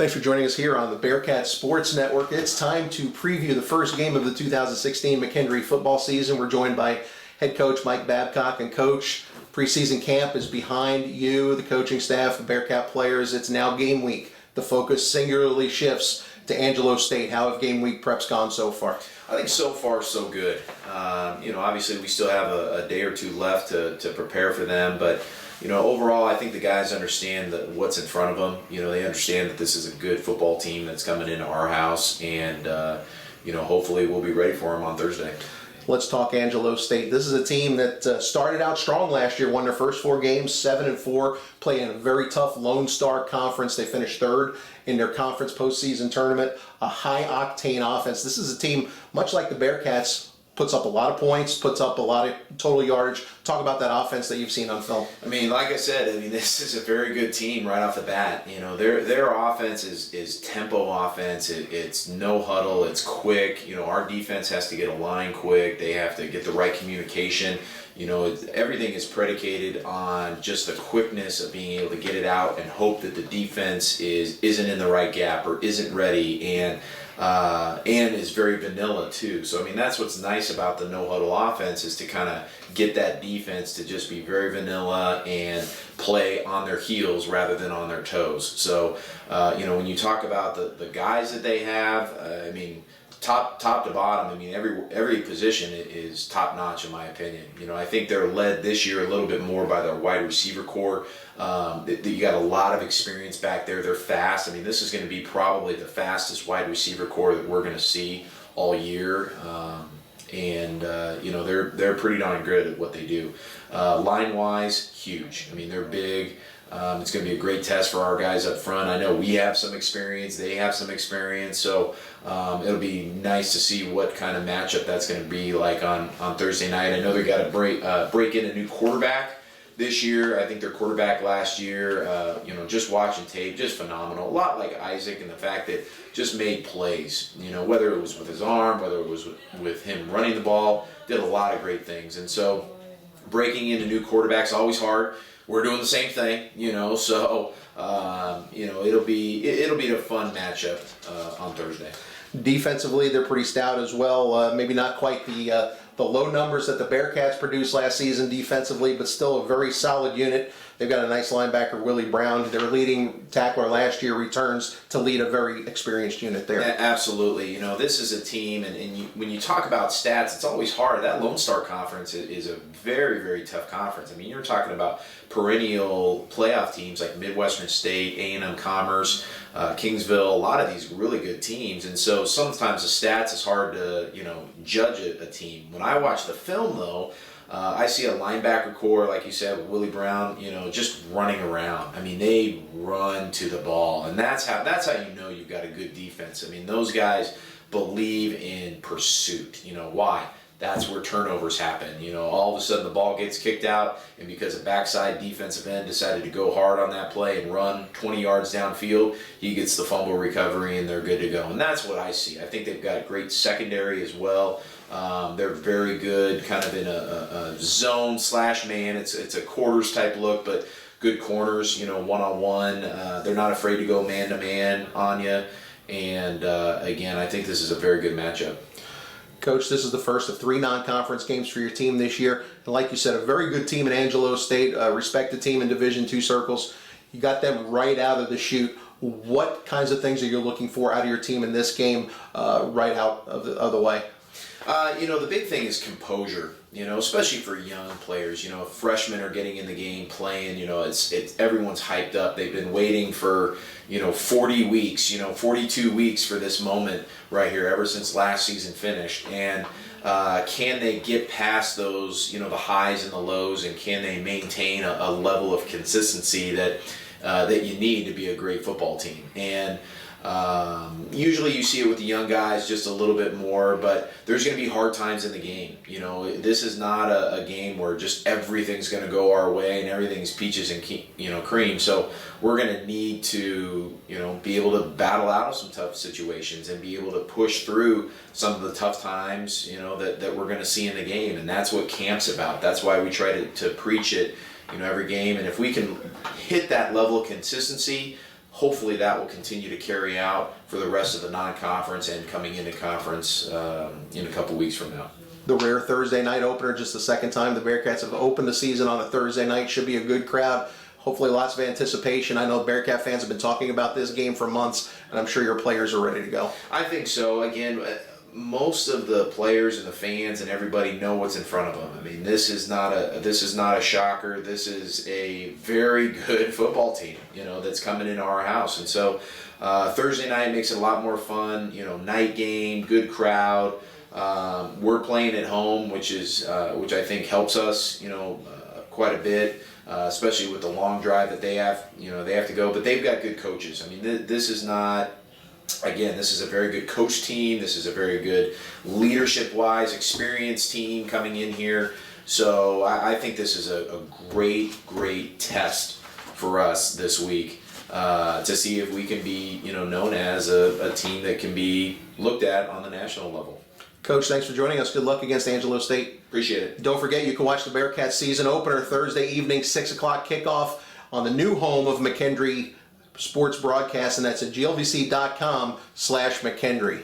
Thanks for joining us here on the Bearcats Sports Network. It's time to preview the first game of the 2016 McKendree football season. We're joined by head coach Mike Babcock. And coach, preseason camp is behind you, the coaching staff, the Bearcat players. It's now game week. The focus singularly shifts to Angelo State. How have game week preps gone so far? I think so far so good. Obviously we still have a day or two left to prepare for them, but overall I think the guys understand what's in front of them. They understand that this is a good football team that's coming into our house, and hopefully we'll be ready for them on Thursday. Let's talk Angelo State. This is a team that started out strong last year, won their first 4 games, 7-4, playing in a very tough Lone Star conference. They finished third in their conference postseason tournament. A high-octane offense. This is a team, much like the Bearcats, puts up a lot of points, puts up a lot of total yardage. Talk about that offense that you've seen on film. Like I said, this is a very good team right off the bat. Their offense is tempo offense. It's no huddle. It's quick. Our defense has to get a line quick. They have to get the right communication. Everything is predicated on just the quickness of being able to get it out and hope that the defense isn't in the right gap or isn't ready, and is very vanilla too. So that's what's nice about the no huddle offense, is to kind of get that defense to just be very vanilla and play on their heels rather than on their toes. So when you talk about the guys that they have, top to bottom, every position is top notch in my opinion. I think they're led this year a little bit more by their wide receiver core. You got a lot of experience back there. They're fast. This is going to be probably the fastest wide receiver core that we're going to see all year. They're pretty darn good at what they do. Line wise, huge. They're big. It's going to be a great test for our guys up front. I know we have some experience, they have some experience, so it'll be nice to see what kind of matchup that's going to be like on Thursday night. I know they got to break in a new quarterback this year. I think their quarterback last year, just watching tape, just phenomenal. A lot like Isaac, in the fact that just made plays. Whether it was with his arm, whether it was with him running the ball, did a lot of great things. And so breaking into new quarterbacks always hard. We're doing the same thing, so it'll be a fun matchup on Thursday. Defensively, they're pretty stout as well. Maybe not quite the low numbers that the Bearcats produced last season defensively, but still a very solid unit. They've got a nice linebacker, Willie Brown. Their leading tackler last year returns to lead a very experienced unit there. Absolutely. This is a team, and when you talk about stats, it's always hard. That Lone Star Conference is a very, very tough conference. You're talking about perennial playoff teams like Midwestern State, A&M Commerce, Kingsville, a lot of these really good teams. And so sometimes the stats is hard to, judge a team. When I watch the film, though, I see a linebacker core, like you said, with Willie Brown, just running around. They run to the ball, and that's how you've got a good defense. Those guys believe in pursuit. Why? That's where turnovers happen. All of a sudden the ball gets kicked out, and because a backside defensive end decided to go hard on that play and run 20 yards downfield, he gets the fumble recovery and they're good to go. And that's what I see. I think they've got a great secondary as well. They're very good kind of in a zone / man. It's a quarters type look, but good corners, one-on-one. They're not afraid to go man-to-man on you. And again, I think this is a very good matchup. Coach, this is the first of 3 non-conference games for your team this year. And like you said, a very good team in Angelo State, a respected team in Division II circles. You got them right out of the chute. What kinds of things are you looking for out of your team in this game right out of the way? The big thing is composure, especially for young players. Freshmen are getting in the game, playing, it's everyone's hyped up. They've been waiting for, 40 weeks, 42 weeks for this moment right here ever since last season finished. And can they get past those, the highs and the lows, and can they maintain a level of consistency that you need to be a great football team? And usually you see it with the young guys just a little bit more, but there's going to be hard times in the game. This is not a game where just everything's going to go our way and everything's peaches and cream. So we're going to need to be able to battle out of some tough situations and be able to push through some of the tough times that we're going to see in the game. And that's what camp's about. That's why we try to preach it every game. And if we can hit that level of consistency, hopefully that will continue to carry out for the rest of the non-conference and coming into conference in a couple weeks from now. The rare Thursday night opener, just the second time the Bearcats have opened the season on a Thursday night. Should be a good crowd. Hopefully lots of anticipation. I know Bearcat fans have been talking about this game for months, and I'm sure your players are ready to go. I think so. Again, most of the players and the fans and everybody know what's in front of them. I mean, this is not a shocker. This is a very good football team, that's coming into our house. And so Thursday night makes it a lot more fun. Night game, good crowd. We're playing at home, which I think helps us, quite a bit, especially with the long drive that they have. They have to go, but they've got good coaches. I mean, this is a very good coach team. This is a very good leadership-wise, experienced team coming in here. So I think this is a great test for us this week to see if we can be, known as a team that can be looked at on the national level. Coach, thanks for joining us. Good luck against Angelo State. Appreciate it. Don't forget, you can watch the Bearcats season opener Thursday evening, 6 o'clock kickoff on the new home of McKendree Sports Broadcast, and that's at glvc.com/McKendree.